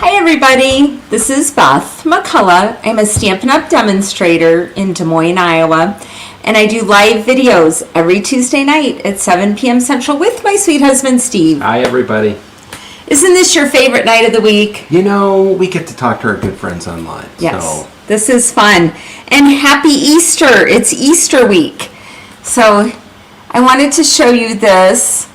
Hi everybody, this is Beth McCullough. I'm a Stampin' Up Demonstrator in Des Moines, Iowa, and I do live videos every Tuesday night at 7 p.m. Central with my sweet husband Steve. Hi everybody. Isn't this your favorite night of the week? You know, we get to talk to our good friends online. Yes, so. This is fun. And happy Easter, it's Easter week. So I wanted to show you this.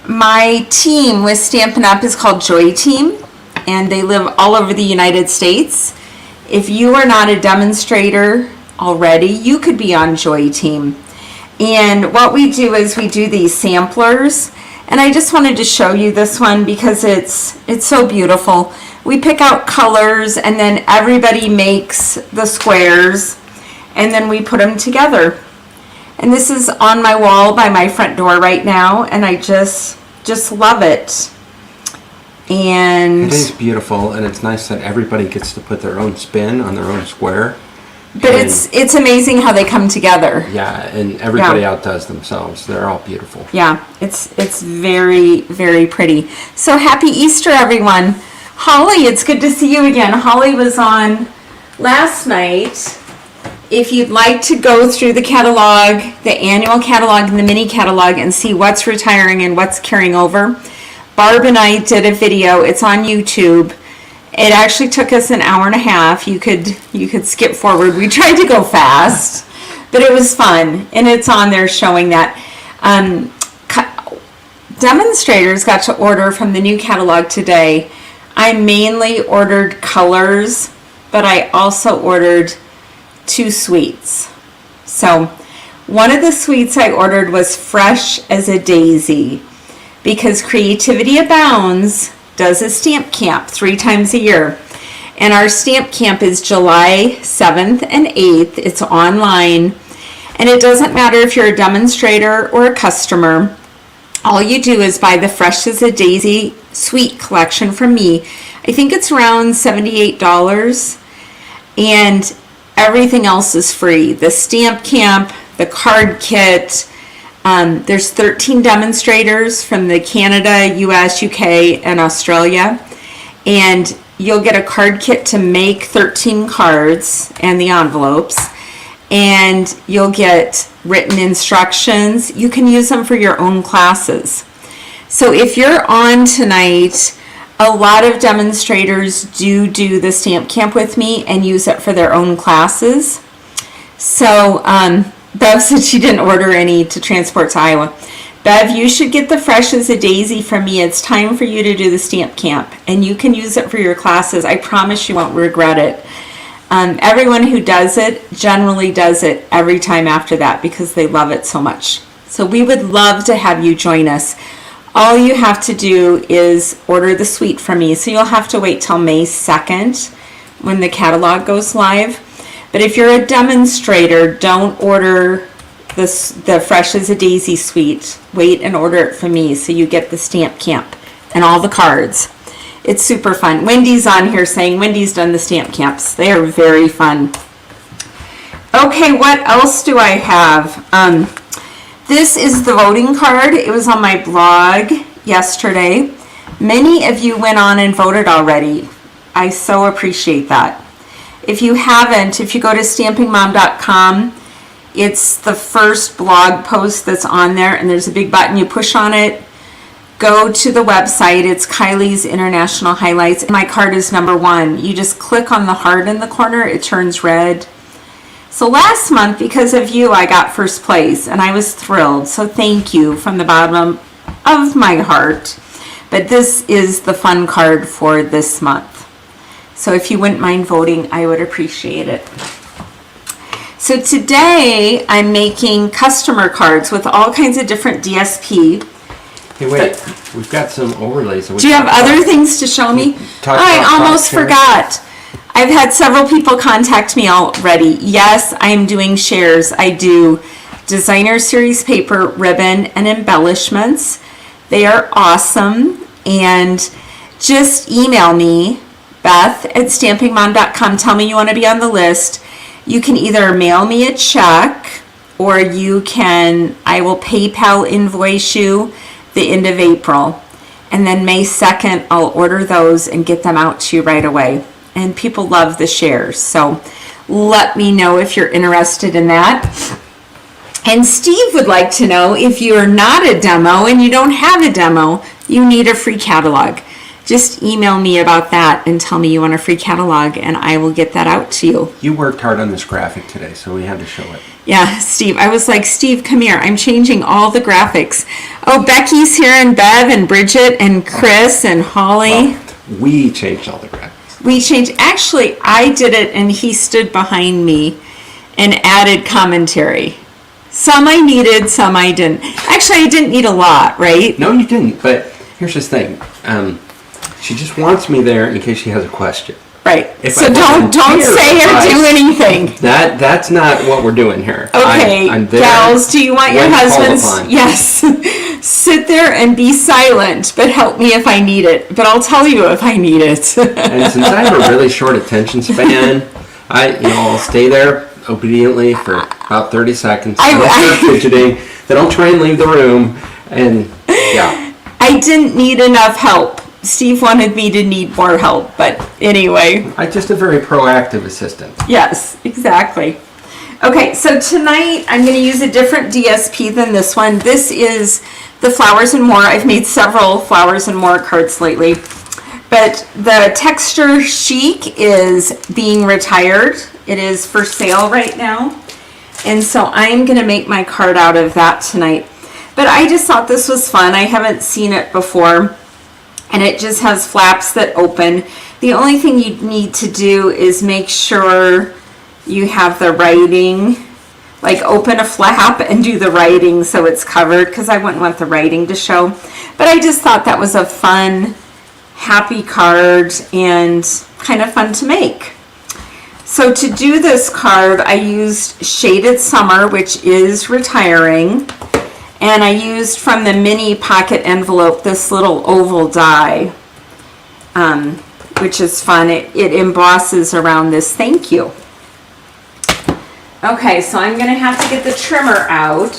My team with Stampin' Up is called Joy Team, and they live all over the United States. If you are not a demonstrator already, you could be on Joy Team. And what we do is we do these samplers, and I just wanted to show you this one because it's so beautiful. We pick out colors, and then everybody makes the squares, and then we put them together. And this is on my wall by my front door right now, and I just love it. And it is beautiful, and it's nice that everybody gets to put their own spin on their own square. But it's amazing how they come together. Yeah, and everybody outdoes themselves. They're all beautiful. Yeah, it's very, very pretty. So happy Easter, everyone. Holly, it's good to see you again. Holly was on last night. If you'd like to go through the catalog, the annual catalog and the mini catalog, and see what's retiring and what's carrying over, Barb and I did a video. It's on YouTube. It actually took us an hour and a half. You could skip forward. We tried to go fast, but it was fun, and it's on there showing that. Demonstrators got to order from the new catalog today. I mainly ordered colors, but I also ordered 2 sweets. So one of the sweets I ordered was Fresh as a Daisy, because Creativity Abounds does a stamp camp 3 times a year. And our stamp camp is July 7th and 8th. It's online. And it doesn't matter if you're a demonstrator or a customer. All you do is buy the Fresh as a Daisy sweet collection from me. I think it's around $78. And everything else is free. The stamp camp, the card kit. There's 13 demonstrators from the Canada, US, UK, and Australia. And you'll get a card kit to make 13 cards and the envelopes. And you'll get written instructions. You can use them for your own classes. So if you're on tonight, a lot of demonstrators do the stamp camp with me and use it for their own classes. So Bev said she didn't order any to transport to Iowa. Bev, you should get the Fresh as a Daisy from me. It's time for you to do the stamp camp, and you can use it for your classes. I promise you won't regret it. Everyone who does it generally does it every time after that because they love it so much. So we would love to have you join us. All you have to do is order the suite from me. So you'll have to wait till May 2nd when the catalog goes live. But if you're a demonstrator, don't order the Fresh as a Daisy suite. Wait and order it from me so you get the stamp camp and all the cards. It's super fun. Wendy's on here saying Wendy's done the stamp camps. They are very fun. Okay, what else do I have? This is the voting card. It was on my blog yesterday. Many of you went on and voted already. I so appreciate that. If you haven't, if you go to stampingmom.com, it's the first blog post that's on there, and there's a big button. You push on it, go to the website. It's Kylie's International Highlights. My card is number 1. You just click on the heart in the corner. It turns red. So last month, because of you, I got first place, and I was thrilled. So thank you from the bottom of my heart. But this is the fun card for this month. So if you wouldn't mind voting, I would appreciate it. So today, I'm making customer cards with all kinds of different DSP. Hey, wait. We've got some overlays. Do you have other things to show me? I almost forgot. I've had several people contact me already. Yes, I'm doing shares. I do designer series paper, ribbon, and embellishments. They are awesome. And just email me, Beth@stampingmom.com. Tell me you want to be on the list. You can either mail me a check, or I will PayPal invoice you the end of April. And then May 2nd, I'll order those and get them out to you right away. And people love the shares. So let me know if you're interested in that. And Steve would like to know, if you're not a demo and you don't have a demo, you need a free catalog. Just email me about that and tell me you want a free catalog, and I will get that out to you. You worked hard on this graphic today, so we had to show it. Yeah, Steve. I was like, Steve, come here. I'm changing all the graphics. Oh, Becky's here, and Bev, and Bridget, and Chris, and Holly. Well, we changed all the graphics. We changed. Actually, I did it, and he stood behind me and added commentary. Some I needed, some I didn't. Actually, I didn't need a lot, right? No, you didn't. But here's the thing. She just wants me there in case she has a question. Right. If So I don't wasn't here, say or do anything. That's not what we're doing here. Okay, I'm there gals, do you want your when called husbands? upon. Yes. Sit there and be silent, but help me if I need it. But I'll tell you if I need it. And since I have a really short attention span, I'll stay there obediently for about 30 seconds. I don't start fidgeting. Then I'll try and leave the room. And yeah. I didn't need enough help. Steve wanted me to need more help, but anyway. I'm just a very proactive assistant. Yes, exactly. Okay, so tonight I'm going to use a different DSP than this one. This is the Flowers and More. I've made several Flowers and More cards lately. But the Texture Chic is being retired. It is for sale right now. And so I'm going to make my card out of that tonight. But I just thought this was fun. I haven't seen it before. And it just has flaps that open. The only thing you need to do is make sure you have the writing, like open a flap and do the writing so it's covered, because I wouldn't want the writing to show. But I just thought that was a fun, happy card and kind of fun to make. So to do this card, I used Shaded Summer, which is retiring. And I used from the mini pocket envelope this little oval die, which is fun. It embosses around this thank you. Okay, so I'm going to have to get the trimmer out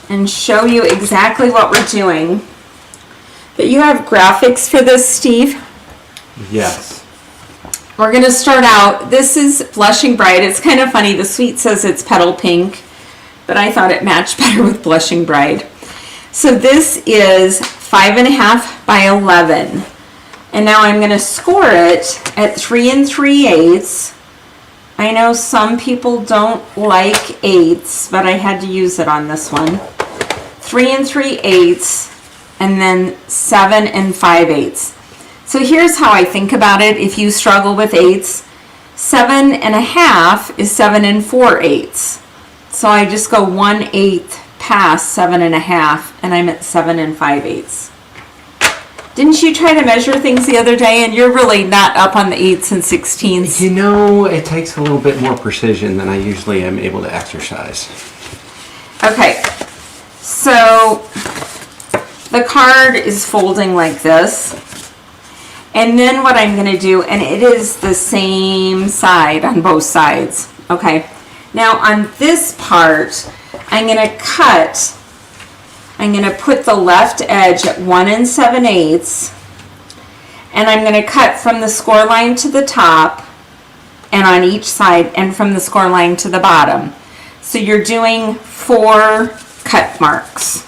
and show you exactly what we're doing. But you have graphics for this, Steve? Yes. We're going to start out. This is Blushing Bride. It's kind of funny. The suite says it's petal pink, but I thought it matched better with Blushing Bride. So this is 5.5 by 11. And now I'm going to score it at 3 3/8. I know some people don't like 8s, but I had to use it on this one. 3 3/8, and then 7 5/8. So here's how I think about it if you struggle with 8s. 7.5 is 7 4/8. So I just go 1/8 past 7.5, and I'm at 7 5/8. Didn't you try to measure things the other day, and you're really not up on the 8s and 16s? You know, it takes a little bit more precision than I usually am able to exercise. Okay, so the card is folding like this. And then what I'm going to do, and it is the same side on both sides. Okay, now on this part, I'm going to cut. I'm going to put the left edge at 1 7/8, and I'm going to cut from the score line to the top and on each side, and from the score line to the bottom. So you're doing 4 cut marks.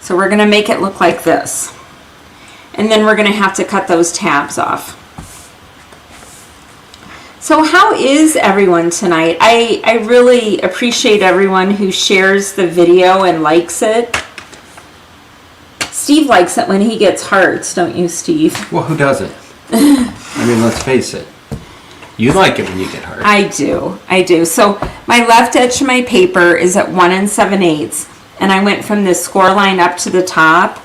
So we're going to make it look like this. And then we're going to have to cut those tabs off. So how is everyone tonight? I really appreciate everyone who shares the video and likes it. Steve likes it when he gets hearts, don't you, Steve? Well, who doesn't? I mean, let's face it. You like it when you get hearts. I do. So my left edge of my paper is at 1 7/8, and I went from this score line up to the top.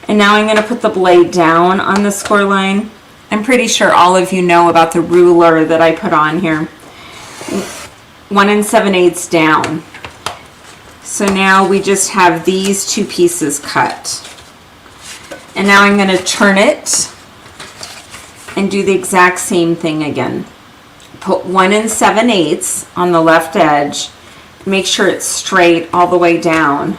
And now I'm going to put the blade down on the score line. I'm pretty sure all of you know about the ruler that I put on here. 1 7/8 down. So now we just have these 2 pieces cut. And now I'm going to turn it and do the exact same thing again. Put 1 7/8 on the left edge. Make sure it's straight all the way down.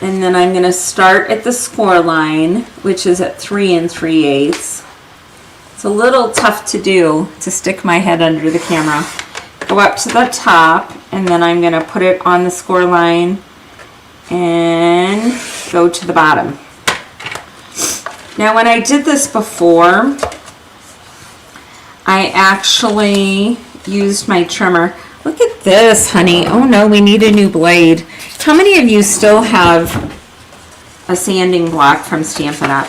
And then I'm going to start at the score line, which is at 3 3/8. It's a little tough to do, to stick my head under the camera. Go up to the top, and then I'm going to put it on the score line and go to the bottom. Now when I did this before, I actually used my trimmer. Look at this, honey. Oh no, we need a new blade. How many of you still have a sanding block from Stampin' Up?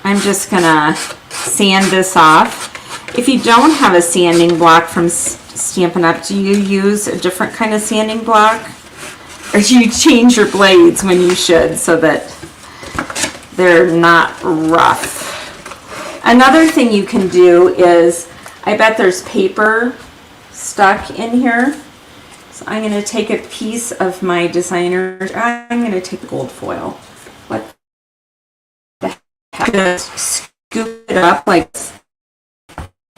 I'm just gonna sand this off. If you don't have a sanding block from Stampin' Up, do you use a different kind of sanding block? Or do you change your blades when you should so that they're not rough? Another thing you can do is, I bet there's paper stuck in here. So I'm going to take a piece of my designer, I'm going to take gold foil. What the heck? Just scoop it up like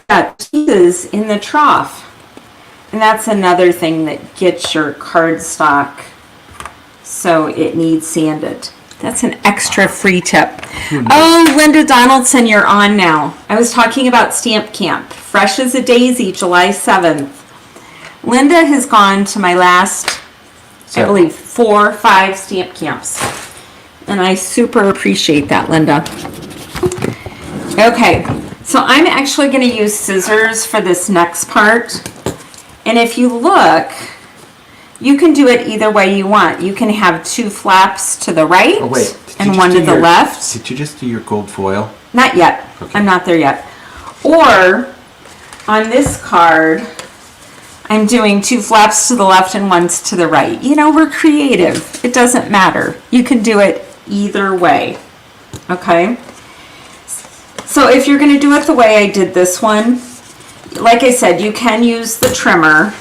that. Pieces in the trough. And that's another thing that gets your cardstock so it needs sanded. That's an extra free tip. Oh, Linda Donaldson, you're on now. I was talking about Stamp Camp. Fresh as a Daisy, July 7th. Linda has gone to my last, I believe, 4 or 5 Stamp Camps. And I super appreciate that, Linda. Okay, so I'm actually going to use scissors for this next part. And if you look, you can do it either way you want. You can have 2 flaps to the right and 1 to the left. Did you just do your gold foil? Not yet. Okay. I'm not there yet. Or on this card, I'm doing 2 flaps to the left and 1 to the right. You know, we're creative. It doesn't matter. You can do it either way. Okay? So if you're going to do it the way I did this one, like I said, you can use the trimmer.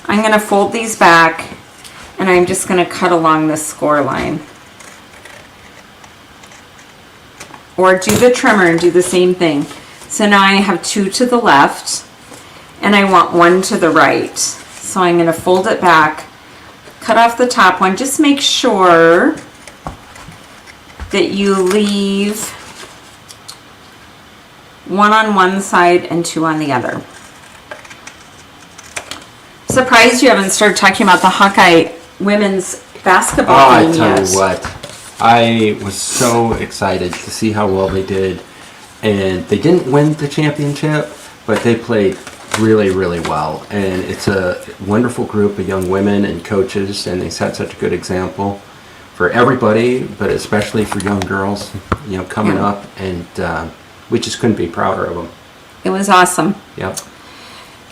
I'm going to fold these back, and I'm just going to cut along the score line. Or do the trimmer and do the same thing. So now I have 2 to the left, and I want 1 to the right. So I'm going to fold it back, cut off the top one. Just make sure that you leave 1 on one side and 2 on the other. Surprised you haven't started talking about the Hawkeye women's basketball game yet. I tell you what, I was so excited to see how well they did. And they didn't win the championship, but they played really, really well. And it's a wonderful group of young women and coaches, and they set such a good example for everybody, but especially for young girls, you know, coming up. And we just couldn't be prouder of them. It was awesome. Yep.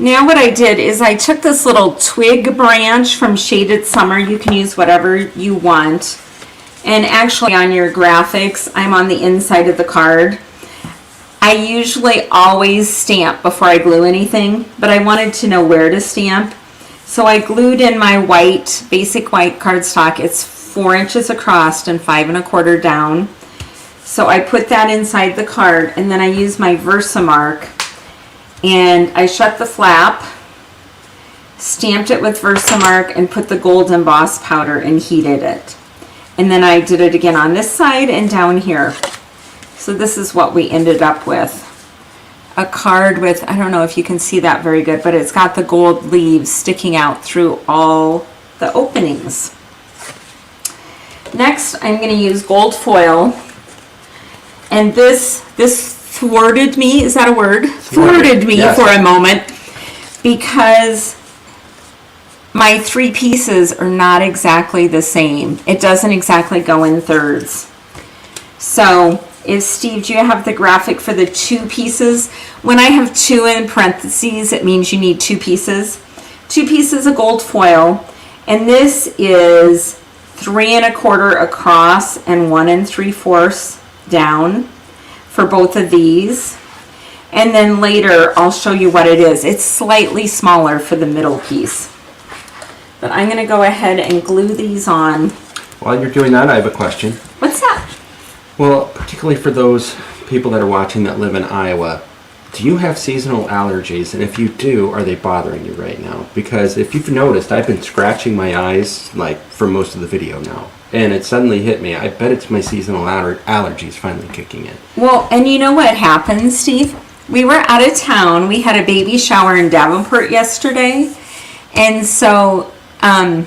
Now what I did is I took this little twig branch from Shaded Summer. You can use whatever you want. And actually on your graphics, I'm on the inside of the card. I usually always stamp before I glue anything, but I wanted to know where to stamp. So I glued in my white, basic white cardstock. It's 4 inches across and 5 1/4 down. So I put that inside the card, and then I use my Versamark. And I shut the flap, stamped it with Versamark, and put the gold emboss powder and heated it. And then I did it again on this side and down here. So this is what we ended up with. A card with, I don't know if you can see that very good, but it's got the gold leaves sticking out through all the openings. Next, I'm going to use gold foil. And this thwarted me, is that a word? Thwarted me yes. For a moment, because my 3 pieces are not exactly the same. It doesn't exactly go in thirds. So if Steve, do you have the graphic for the 2 pieces? When I have 2 in parentheses, it means you need 2 pieces. 2 pieces of gold foil, and this is 3 1/4 across and 1 3/4 down for both of these. And then later I'll show you what it is. It's slightly smaller for the middle piece. But I'm going to go ahead and glue these on. While you're doing that, I have a question. What's that? Well, particularly for those people that are watching that live in Iowa, do you have seasonal allergies? And if you do, are they bothering you right now? Because if you've noticed, I've been scratching my eyes like for most of the video now. And it suddenly hit me. I bet it's my seasonal allergies finally kicking in. Well, and you know what happened, Steve? We were out of town. We had a baby shower in Davenport yesterday. And so, I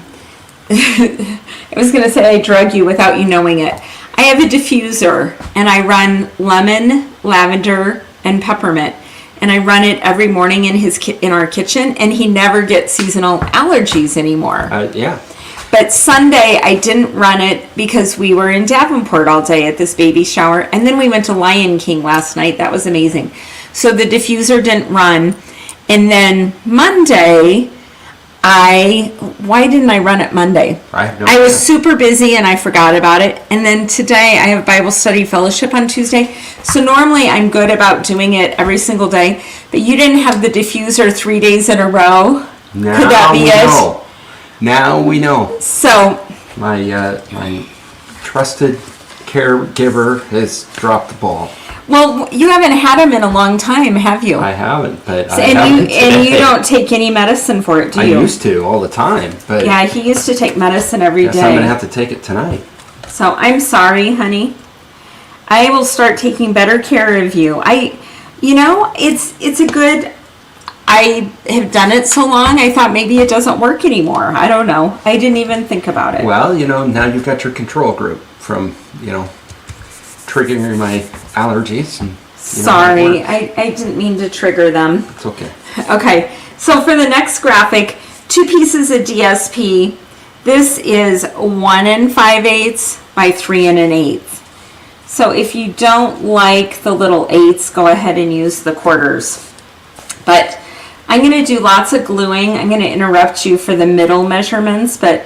was going to say I drug you without you knowing it. I have a diffuser, and I run lemon, lavender, and peppermint. And I run it every morning in our kitchen, and he never gets seasonal allergies anymore. Yeah. But Sunday, I didn't run it because we were in Davenport all day at this baby shower. And then we went to Lion King last night. That was amazing. So the diffuser didn't run. And then Monday, why didn't I run it Monday? I was super busy and I forgot about it. And then today, I have Bible study fellowship on Tuesday. So normally, I'm good about doing it every single day. But you didn't have the diffuser 3 days in a row. Could that be it? Now we know. So my trusted caregiver has dropped the ball. Well, you haven't had him in a long time, have you? I haven't, but and you don't take any medicine for it, do you? I used to all the time, but yeah, he used to take medicine every day. I'm gonna have to take it tonight. So I'm sorry, honey. I will start taking better care of you. It's a good. I have done it so long, I thought maybe it doesn't work anymore. I don't know. I didn't even think about it. Well, now you've got your control group from, triggering my allergies. And, sorry, I didn't mean to trigger them. It's okay. Okay, so for the next graphic, 2 pieces of DSP. This is 1 5/8 by 3 1/8. So if you don't like the little 8s, go ahead and use the quarters. But I'm going to do lots of gluing. I'm going to interrupt you for the middle measurements, but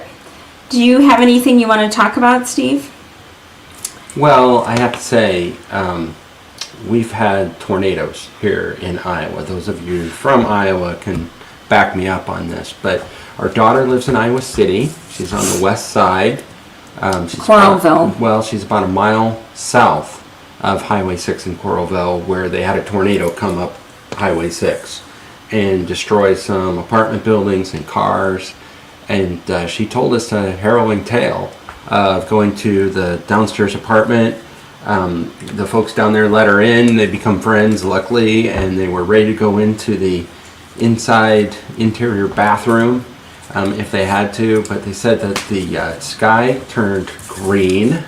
do you have anything you want to talk about, Steve? Well, I have to say, we've had tornadoes here in Iowa. Those of you from Iowa can back me up on this, but our daughter lives in Iowa City. She's on the west side. Coralville. She's about a mile south of Highway 6 in Coralville, where they had a tornado come up Highway 6 and destroy some apartment buildings and cars. And she told us a harrowing tale of going to the downstairs apartment. The folks down there let her in. They become friends, luckily, and they were ready to go into the interior bathroom if they had to. But they said that the sky turned green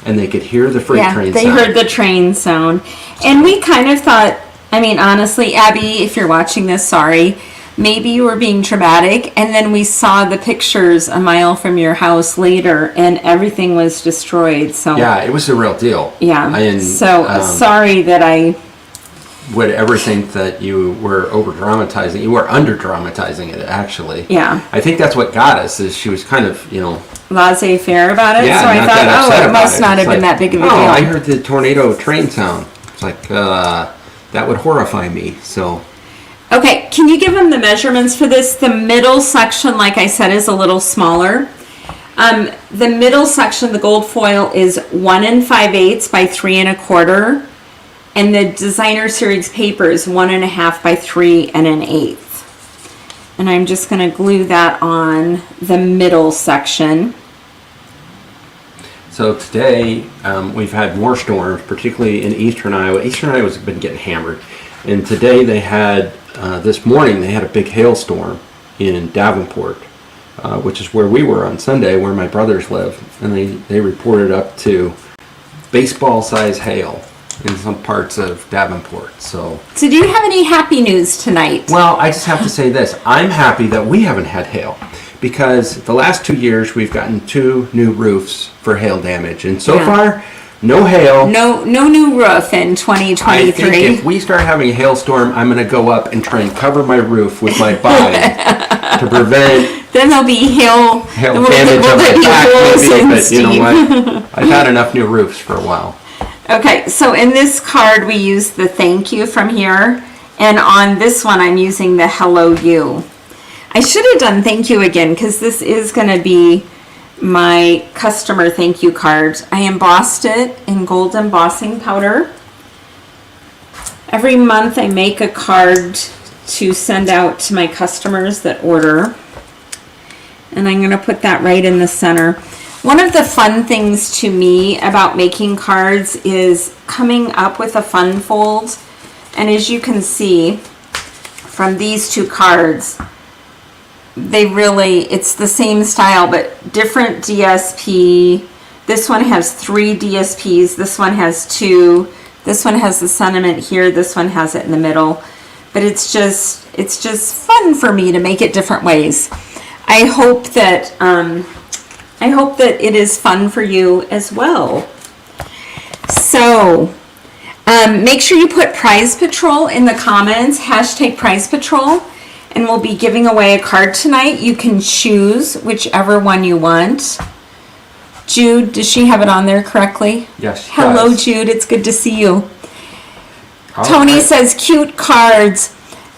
and they could hear the freight train sound. Yeah, they heard the train sound. And we kind of thought, honestly, Abby, if you're watching this, sorry. Maybe you were being dramatic. And then we saw the pictures a mile from your house later, and everything was destroyed. So yeah, it was a real deal. Yeah. Sorry that I would ever think that you were over-dramatizing. You were under-dramatizing it, actually. Yeah. I think that's what got us, is she was kind of, laissez-faire about it. Yeah, so I thought, it must not have been that big of a deal. I heard the tornado train sound. It's like, that would horrify me, so. Okay, can you give them the measurements for this? The middle section, like I said, is a little smaller. The middle section, the gold foil, is 1 5/8 by 3 1/4. And the designer series paper is 1 1/2 by 3 1/8. And I'm just going to glue that on the middle section. So today, we've had more storms, particularly in eastern Iowa. Eastern Iowa's been getting hammered. And today they had, this morning, they had a big hailstorm in Davenport, which is where we were on Sunday, where my brothers live. And they reported up to baseball-size hail in some parts of Davenport. So do you have any happy news tonight? Well, I just have to say this. I'm happy that we haven't had hail, because the last 2 years we've gotten 2 new roofs for hail damage, and so far no hail. No new roof in 2023. I think if we start having a hailstorm, I'm going to go up and try and cover my roof with my body to prevent. Then there'll be hail damage on my back, maybe, but you know what? I've had enough new roofs for a while. Okay, so in this card we use the thank you from here, and on this one I'm using the hello you. I should have done thank you again, because this is going to be my customer thank you card. I embossed it in gold embossing powder. Every month I make a card to send out to my customers that order. And I'm going to put that right in the center. One of the fun things to me about making cards is coming up with a fun fold. And as you can see from these two cards, it's the same style but different DSP. This one has 3 DSPs, this one has 2, this one has the sentiment here, this one has it in the middle. But it's just fun for me to make it different ways. I hope that it is fun for you as well. So make sure you put Prize Patrol in the comments, #Prize Patrol, and we'll be giving away a card tonight. You can choose whichever one you want. Jude, does she have it on there correctly? Yes. Hello, Jude. It's good to see you. All Tony right. says cute cards.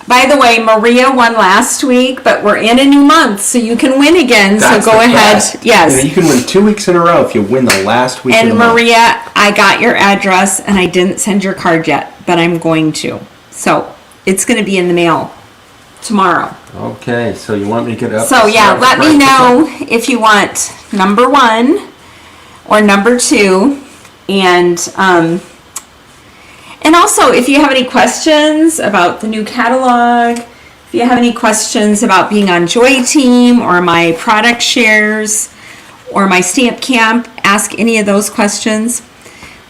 By the way, Maria won last week, but we're in a new month, so you can win again. That's so go the ahead. best. Yes. You can win 2 weeks in a row if you win the last week. And of the month. Maria, I got your address, and I didn't send your card yet, but I'm going to. So it's going to be in the mail tomorrow. Okay, so you want me to get up? So yeah, let me know if you want number 1 or number 2, and also if you have any questions about the new catalog, if you have any questions about being on Joy Team or my product shares or my stamp camp, ask any of those questions.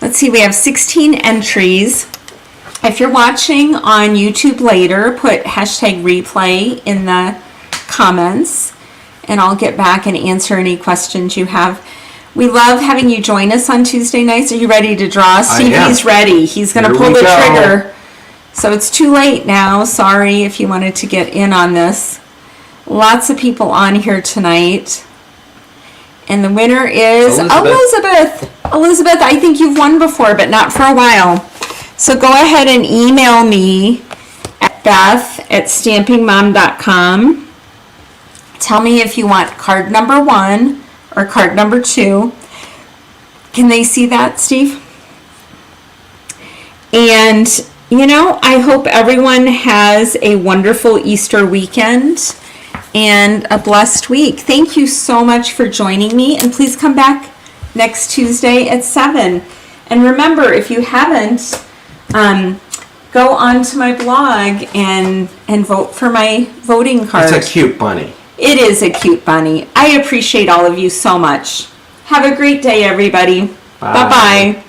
Let's see, we have 16 entries. If you're watching on YouTube later, put #replay in the comments and I'll get back and answer any questions you have. We love having you join us on Tuesday nights. Are you ready to draw? Stevie's ready. He's going to pull the trigger. So it's too late now. Sorry if you wanted to get in on this. Lots of people on here tonight. And the winner is Elizabeth. Elizabeth, I think you've won before, but not for a while. So go ahead and email me at beth@stampingmom.com. Tell me if you want card number 1 or card number 2. Can they see that, Steve? And, I hope everyone has a wonderful Easter weekend and a blessed week. Thank you so much for joining me, and please come back next Tuesday at 7. And remember, if you haven't, go onto my blog and vote for my voting card. It's a cute bunny. It is a cute bunny. I appreciate all of you so much. Have a great day, everybody. Bye-bye.